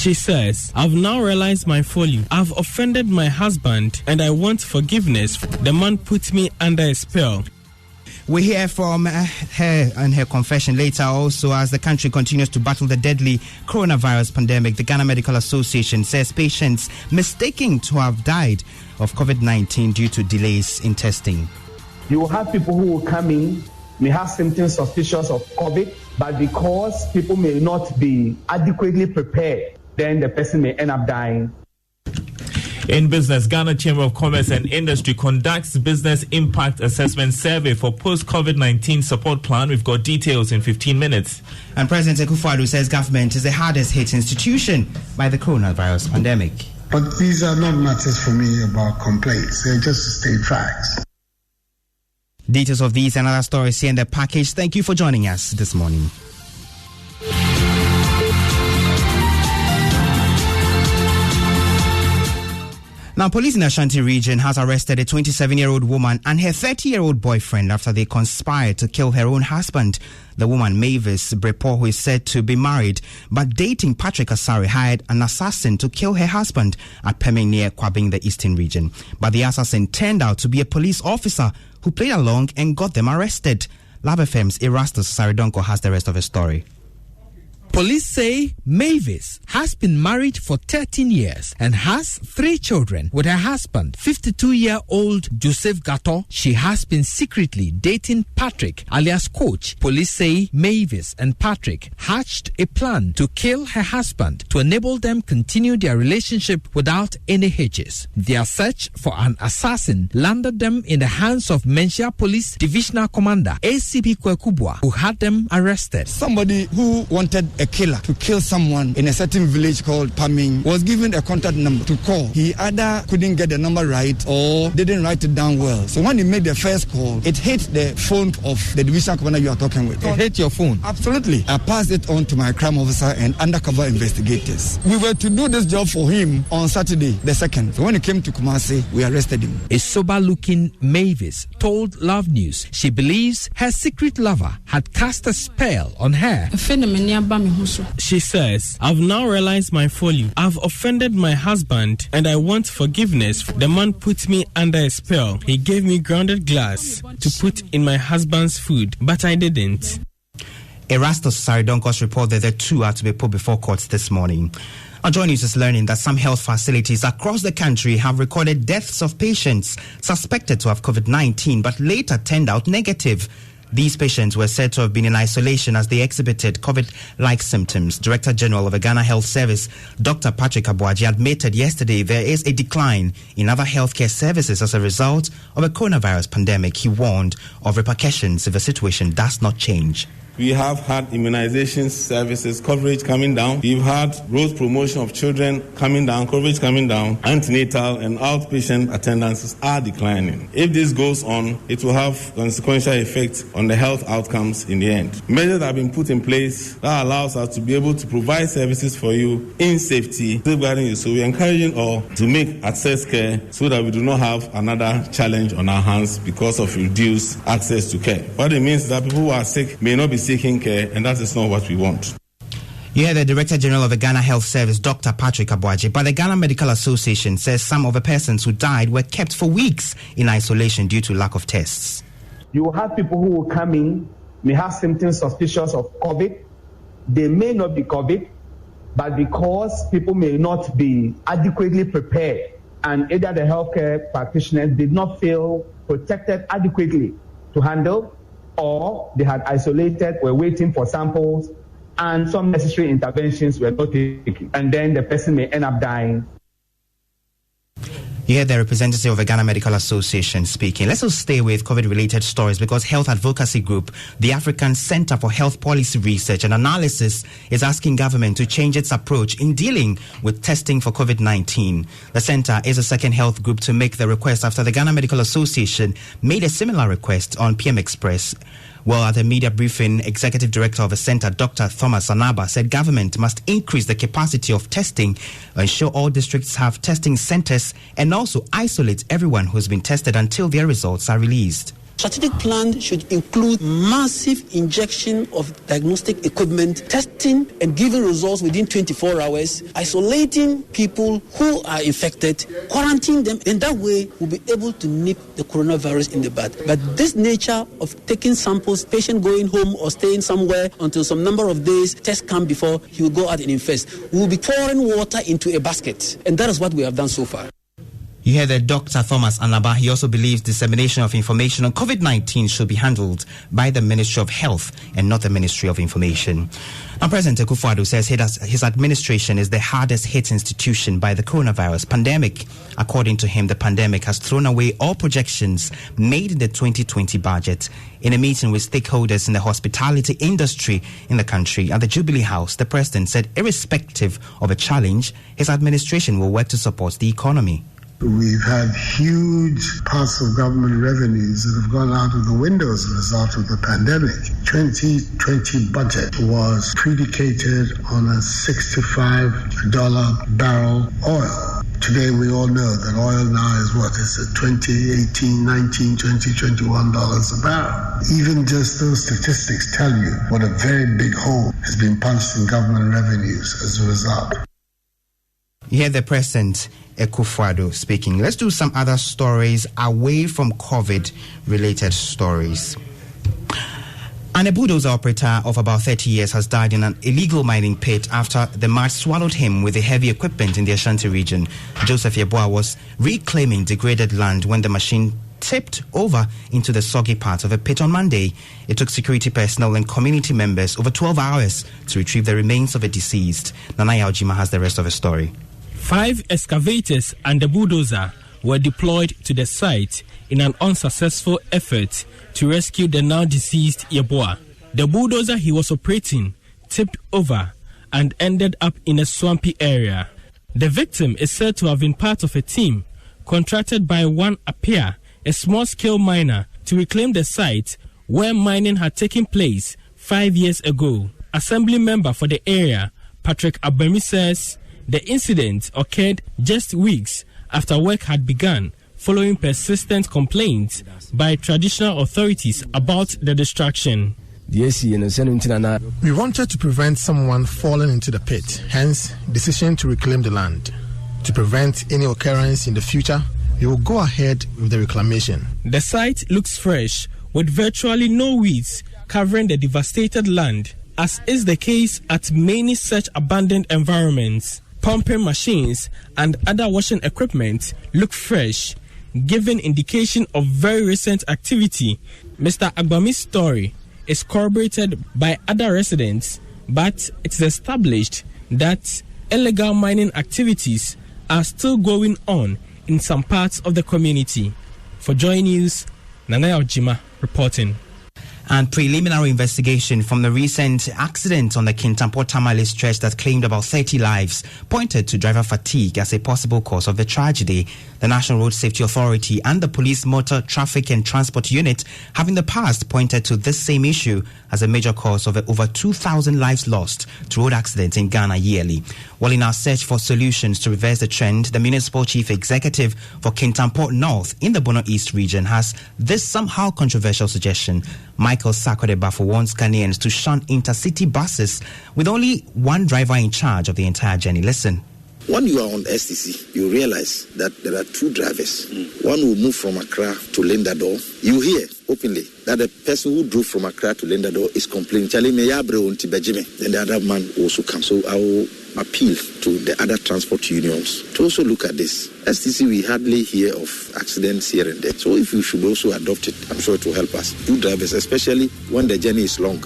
She says, I've now realized my folly. I've offended my husband and I want forgiveness. The man put me under a spell. We hear from her and her confession later. Also, as the country continues to battle the deadly coronavirus pandemic, the Ghana Medical Association says patients mistaken to have died of COVID-19 due to delays in testing. You will have people who will come in, may have symptoms suspicious of COVID, but because people may not be adequately prepared, then the person may end up dying. In business, Ghana Chamber of Commerce and Industry conducts business impact assessment survey for post-COVID-19 support plan. We've got details in 15 minutes. And President Akufo-Addo says government is the hardest hit institution by the coronavirus pandemic. But these are not matters for me about complaints. They're just to state facts. Details of these and other stories here in the package. Thank you for joining us this morning. Now, police in the Ashanti region has arrested a 27-year-old woman and her 30-year-old boyfriend after they conspired to kill her own husband. The woman, Mavis Brepo, who is said to be married but dating Patrick Asare, hired an assassin to kill her husband at Pemeng near Kwabing, the eastern region. But the assassin turned out to be a police officer who played along and got them arrested. Lab FM's Erastus Saridonko has the rest of the story. Police say Mavis has been married for 13 years and has 3 children with her husband, 52-year-old Joseph Gato. She has been secretly dating Patrick, alias Coach. Police say Mavis and Patrick hatched a plan to kill her husband to enable them continue their relationship without any hitches. Their search for an assassin landed them in the hands of Menchia Police Divisional Commander ACP Kwekubwa, who had them arrested. Somebody who wanted a killer to kill someone in a certain village called Paming was given a contact number to call. He either couldn't get the number right or didn't write it down well. So when he made the first call, it hit the phone of the division commander you are talking with. It hit your phone? Absolutely. I passed it on to my crime officer and undercover investigators. We were to do this job for him on Saturday, the 2nd. So when he came to Kumasi, we arrested him. A sober-looking Mavis told Love News she believes her secret lover had cast a spell on her. She says, I've now realized my folly. I've offended my husband and I want forgiveness. The man put me under a spell. He gave me grounded glass to put in my husband's food, but I didn't. Erastus Saridonko's report that the two are to be put before courts this morning. Our Joy News is learning that some health facilities across the country have recorded deaths of patients suspected to have COVID-19 but later turned out negative. These patients were said to have been in isolation as they exhibited COVID-like symptoms. Director General of the Ghana Health Service, Dr. Patrick Aboagye, admitted yesterday there is a decline in other healthcare services as a result of a coronavirus pandemic. He warned of repercussions if the situation does not change. We have had immunization services coverage coming down. We've had growth promotion of children coming down, coverage coming down. Antenatal and outpatient attendances are declining. If this goes on, it will have consequential effects on the health outcomes in the end. Measures have been put in place that allows us to be able to provide services for you in safety, safeguarding you. So we're encouraging all to make access care so that we do not have another challenge on our hands because of reduced access to care. What it means is that people who are sick may not be seeking care, and that is not what we want. You hear the Director General of the Ghana Health Service, Dr. Patrick Aboagye, but the Ghana Medical Association says some of the persons who died were kept for weeks in isolation due to lack of tests. You will have people who will come in, may have symptoms suspicious of COVID. They may not be COVID, but because people may not be adequately prepared and either the healthcare practitioners did not feel protected adequately to handle, or they had isolated, were waiting for samples, and some necessary interventions were not taken. And then the person may end up dying. You hear the representative of the Ghana Medical Association speaking. Let's also stay with COVID-related stories because health advocacy group, the African Center for Health Policy Research and Analysis, is asking government to change its approach in dealing with testing for COVID-19. The center is the second health group to make the request after the Ghana Medical Association made a similar request on PM Express. Well, at a media briefing, Executive Director of the Center, Dr. Thomas Anaba, said government must increase the capacity of testing, ensure all districts have testing centers, and also isolate everyone who's been tested until their results are released. strategic plan should include massive injection of diagnostic equipment, testing and giving results within 24 hours, isolating people who are infected, quarantining them, and that way we'll be able to nip the coronavirus in the bud. But this nature of taking samples, patient going home or staying somewhere until some number of days, test come before he will go out and infest. We will be pouring water into a basket, and that is what we have done so far. You hear that Dr. Thomas Anaba. He also believes dissemination of information on COVID-19 should be handled by the Ministry of Health and not the Ministry of Information. Now, President Akufo-Addo says his administration is the hardest hit institution by the coronavirus pandemic. According to him, the pandemic has thrown away all projections made in the 2020 budget. In a meeting with stakeholders in the hospitality industry in the country at the Jubilee House, the president said irrespective of a challenge, his administration will work to support the economy. We've had huge parts of government revenues that have gone out of the window as a result of the pandemic. 2020 budget was predicated on a $65 barrel oil. Today we all know that oil now is what? It's at $20, $18, $19, $20, $21 a barrel. Even just those statistics tell you what a very big hole has been punched in government revenues as a result. You hear the President Akufo-Addo speaking. Let's do some other stories away from COVID-related stories. And a bulldozer operator of about 30 years has died in an illegal mining pit after the mud swallowed him with the heavy equipment in the Ashanti region. Joseph Yeboah was reclaiming degraded land when the machine tipped over into the soggy part of a pit on Monday. It took security personnel and community members over 12 hours to retrieve the remains of a deceased. Nanaya Ojima has the rest of the story. 5 excavators and a bulldozer were deployed to the site in an unsuccessful effort to rescue the now deceased Yeboah. The bulldozer he was operating tipped over and ended up in a swampy area. The victim is said to have been part of a team contracted by One Apia, a small-scale miner, to reclaim the site where mining had taken place 5 years ago. Assembly member for the area, Patrick Abemi, says the incident occurred just weeks after work had begun, following persistent complaints by traditional authorities about the destruction. We wanted to prevent someone falling into the pit, hence decision to reclaim the land. To prevent any occurrence in the future, we will go ahead with the reclamation. The site looks fresh, with virtually no weeds covering the devastated land, as is the case at many such abandoned environments. Pumping machines and other washing equipment look fresh, giving indication of very recent activity. Mr. Agbami's story is corroborated by other residents, but it is established that illegal mining activities are still going on in some parts of the community. For Joy News, Nanaya Ojima reporting. And preliminary investigation from the recent accident on the Kintampo Tamale stretch that claimed about 30 lives pointed to driver fatigue as a possible cause of the tragedy. The National Road Safety Authority and the Police Motor Traffic and Transport Unit have in the past pointed to this same issue as a major cause of over 2,000 lives lost to road accidents in Ghana yearly. While in our search for solutions to reverse the trend, the Municipal Chief Executive for Kintampo North in the Bono East region has this somehow controversial suggestion. Michael Sakode-Bafo wants Ghanaians to shun intercity buses with only one driver in charge of the entire journey. Listen. When you are on STC, you realize that there are two drivers. One will move from Accra to Lendador. You hear openly that the person who drove from Accra to Lendador is complaining. Then the other man also comes. So I will appeal to the other transport unions to also look at this. STC, we hardly hear of accidents here and there. So if we should also adopt it, I'm sure it will help us. Two drivers, especially when the journey is long.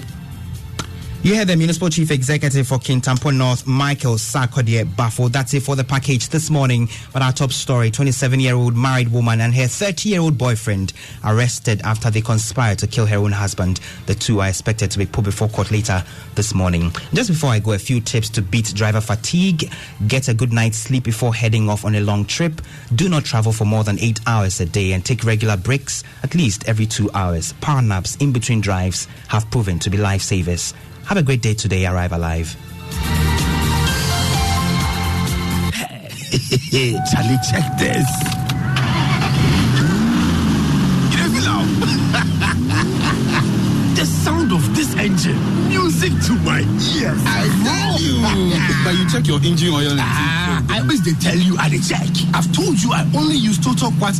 You heard the Municipal Chief Executive for Kintampo North, Michael Sakode-Bafo. That's it for the package this morning. But our top story, 27-year-old married woman and her 30-year-old boyfriend arrested after they conspired to kill her own husband. The two are expected to be put before court later this morning. Just before I go, a few tips to beat driver fatigue. Get a good night's sleep before heading off on a long trip. Do not travel for more than 8 hours a day and take regular breaks at least every 2 hours. Power naps in between drives have proven to be lifesavers. Have a great day today. Arrive alive. Charlie, check this. You don't feel out. engine, music to my ears. I tell you. But you check your engine oil. I always they tell you I check. I've told you I only use Total Quartz